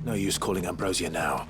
No use calling Ambrosia now.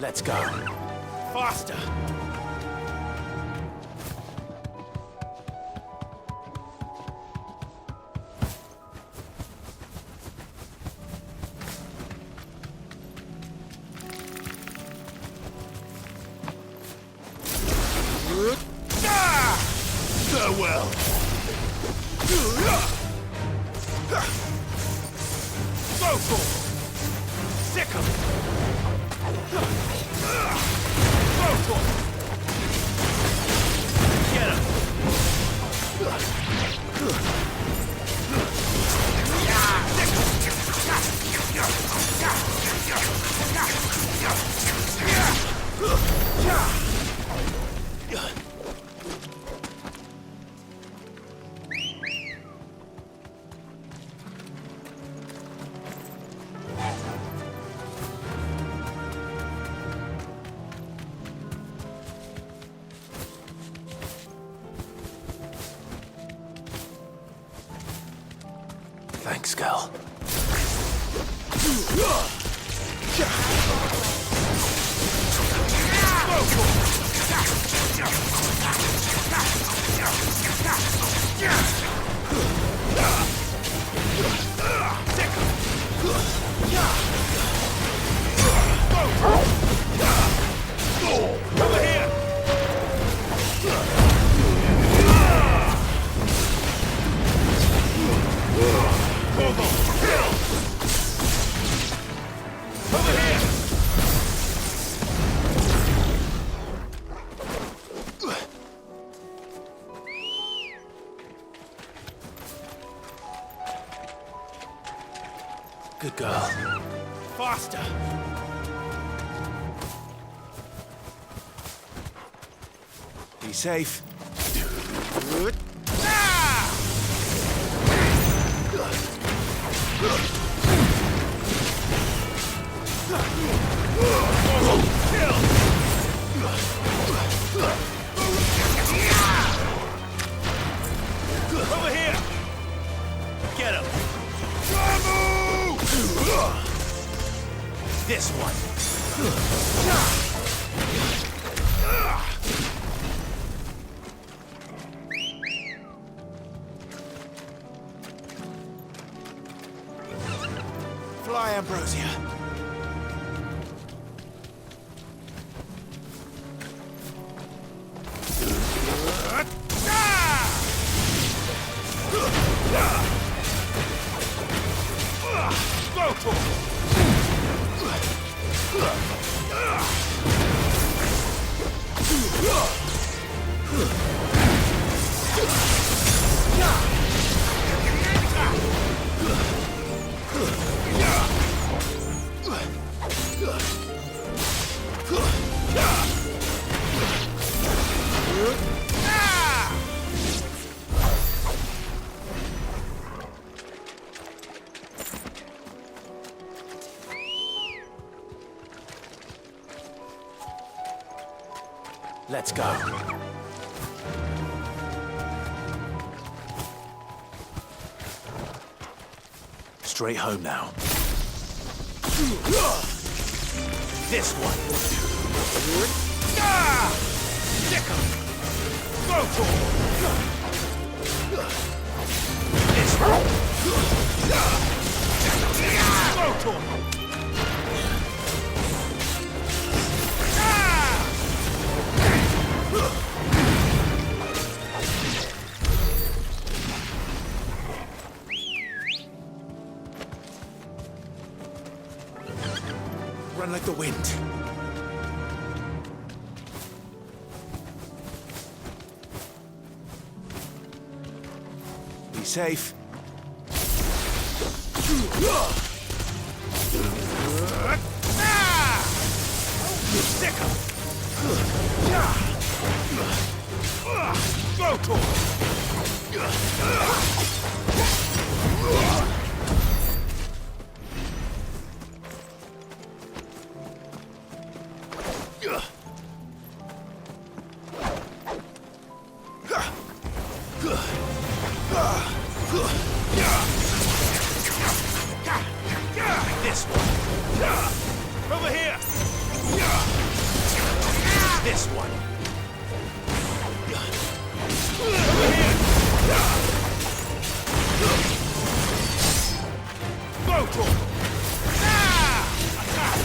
Let's go. Faster! Farewell! Go for it! Sick of it! Go for it! Get him! Thanks, girl. Over here! Over here! Good girl. Faster! Be safe. Over here! Get him! This one! Fly, Ambrosia! Go for it! Let's go. Straight home now. This one. Stick 'em. Go for it. This one. Go for it. Run like the wind. Be safe. Stick 'em. Go to 'em. This one. Over here. This one. Over here. Go to him. Attack.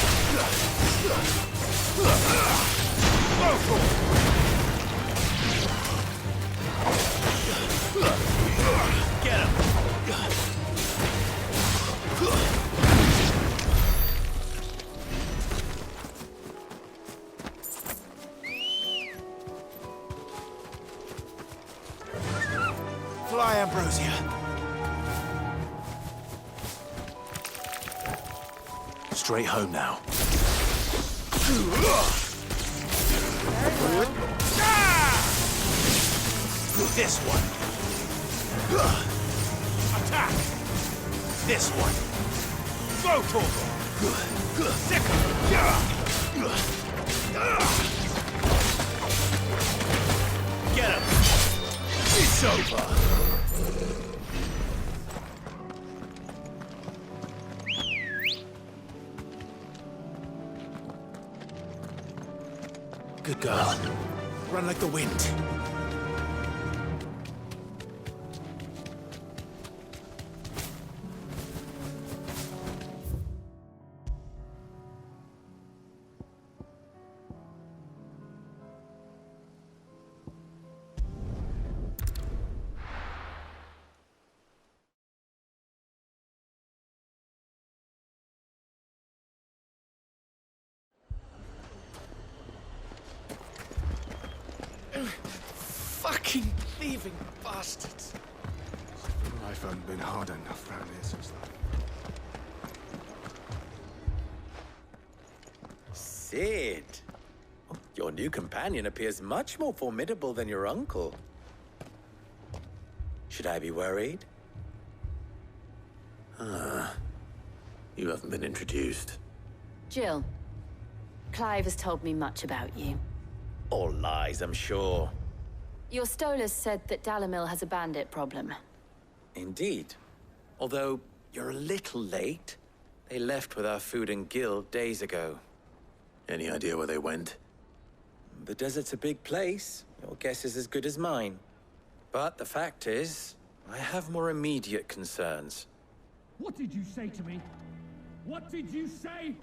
Go to him. Get him. Fly, Ambrosia. Straight home now. This one. Attack. This one. Go, Torgo. Stick him. Get him. It's over. Good girl. Run like the wind. Fucking thieving bastards. Life hasn't been hard enough around here since then. Sid! Your new companion appears much more formidable than your uncle. Should I be worried? You haven't been introduced. Jill, Clive has told me much about you. All lies, I'm sure. Your Stolas said that Dalimil has a bandit problem. Indeed. Although, you're a little late. They left with our food and guild days ago. Any idea where they went? The desert's a big place. Your guess is as good as mine. But the fact is, I have more immediate concerns. What did you say to me? What did you say?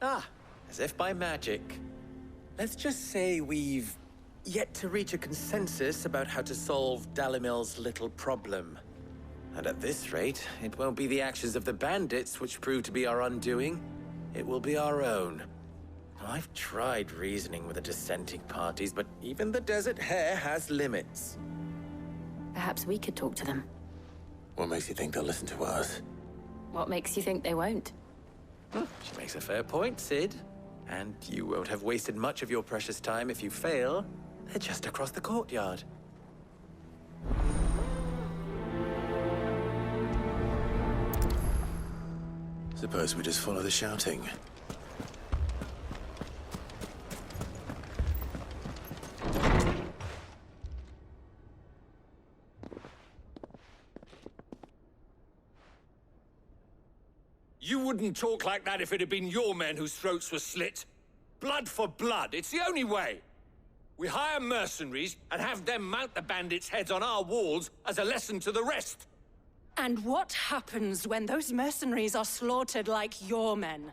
As if by magic. Let's just say we've yet to reach a consensus about how to solve Dalimil's little problem. And at this rate, it won't be the actions of the bandits which prove to be our undoing. It will be our own. I've tried reasoning with the dissenting parties, but even the Desert Hare has limits. Perhaps we could talk to them. What makes you think they'll listen to us? What makes you think they won't? She makes a fair point, Sid. And you won't have wasted much of your precious time if you fail. They're just across the courtyard. Suppose we just follow the shouting. You wouldn't talk like that if it had been your men whose throats were slit. Blood for blood, it's the only way. We hire mercenaries and have them mount the bandits' heads on our walls as a lesson to the rest. And what happens when those mercenaries are slaughtered like your men?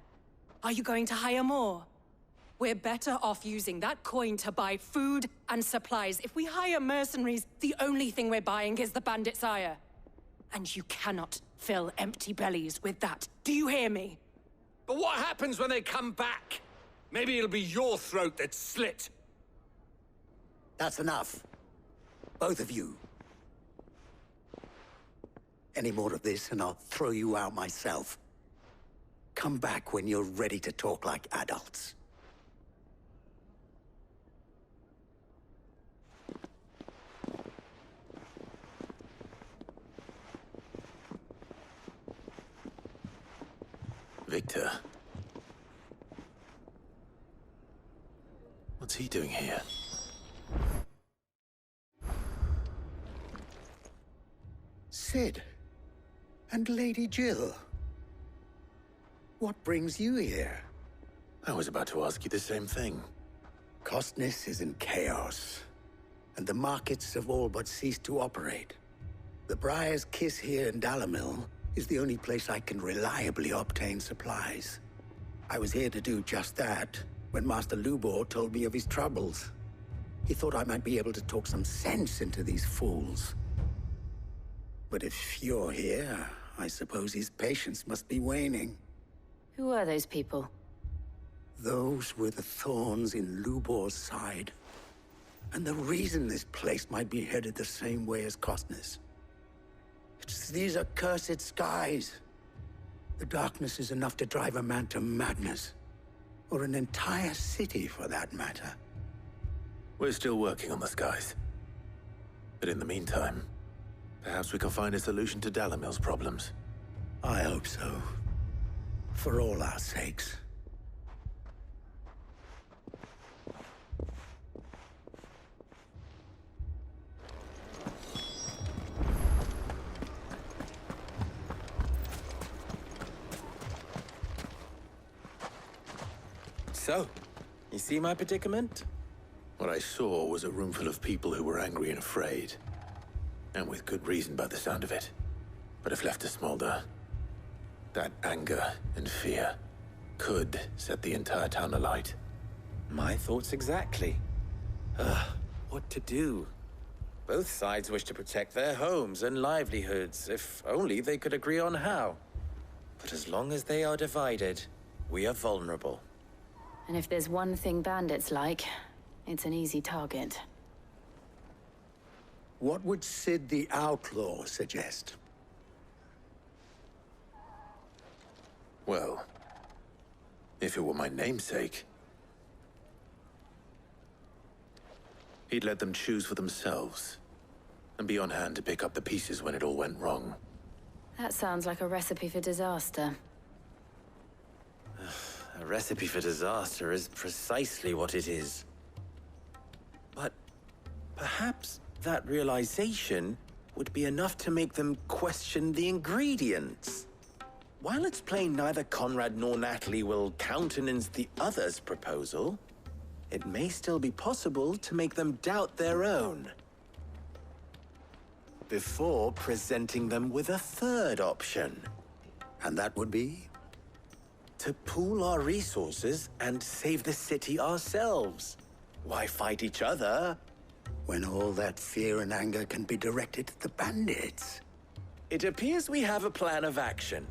Are you going to hire more? We're better off using that coin to buy food and supplies. If we hire mercenaries, the only thing we're buying is the bandits' ire. And you cannot fill empty bellies with that. Do you hear me? But what happens when they come back? Maybe it'll be your throat that's slit. That's enough. Both of you. Any more of this and I'll throw you out myself. Come back when you're ready to talk like adults. Victor. What's he doing here? Sid. And Lady Jill. What brings you here? I was about to ask you the same thing. Costness is in chaos, and the markets have all but ceased to operate. The Briar's Kiss here in Dalimil is the only place I can reliably obtain supplies. I was here to do just that when Master Lubor told me of his troubles. He thought I might be able to talk some sense into these fools. But if you're here, I suppose his patience must be waning. Who are those people? Those were the thorns in Lubor's side. And the reason this place might be headed the same way as Costness. It's these accursed skies. The darkness is enough to drive a man to madness. Or an entire city, for that matter. We're still working on the skies. But in the meantime, perhaps we can find a solution to Dalimil's problems. I hope so. For all our sakes. So, you see my predicament? What I saw was a room full of people who were angry and afraid. And with good reason by the sound of it. But if left to smolder, that anger and fear could set the entire town alight. My thoughts exactly. What to do? Both sides wish to protect their homes and livelihoods, if only they could agree on how. But as long as they are divided, we are vulnerable. And if there's one thing bandits like, it's an easy target. What would Sid the Outlaw suggest? Well, if it were my namesake, he'd let them choose for themselves and be on hand to pick up the pieces when it all went wrong. That sounds like a recipe for disaster. A recipe for disaster is precisely what it is. But perhaps that realization would be enough to make them question the ingredients. While it's plain neither Conrad nor Natalie will countenance the other's proposal, it may still be possible to make them doubt their own. Before presenting them with a third option. And that would be? To pool our resources and save the city ourselves. Why fight each other? When all that fear and anger can be directed at the bandits. It appears we have a plan of action.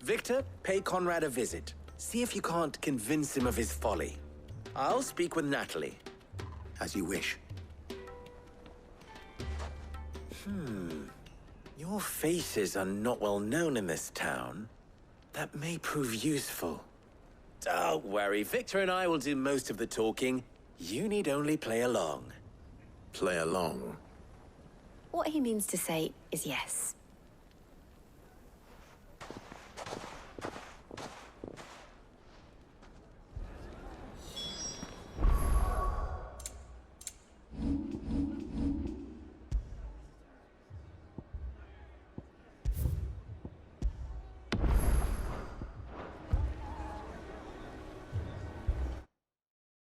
Victor, pay Conrad a visit. See if you can't convince him of his folly. I'll speak with Natalie. As you wish. Your faces are not well known in this town. That may prove useful. Don't worry, Victor and I will do most of the talking. You need only play along. Play along. What he means to say is yes.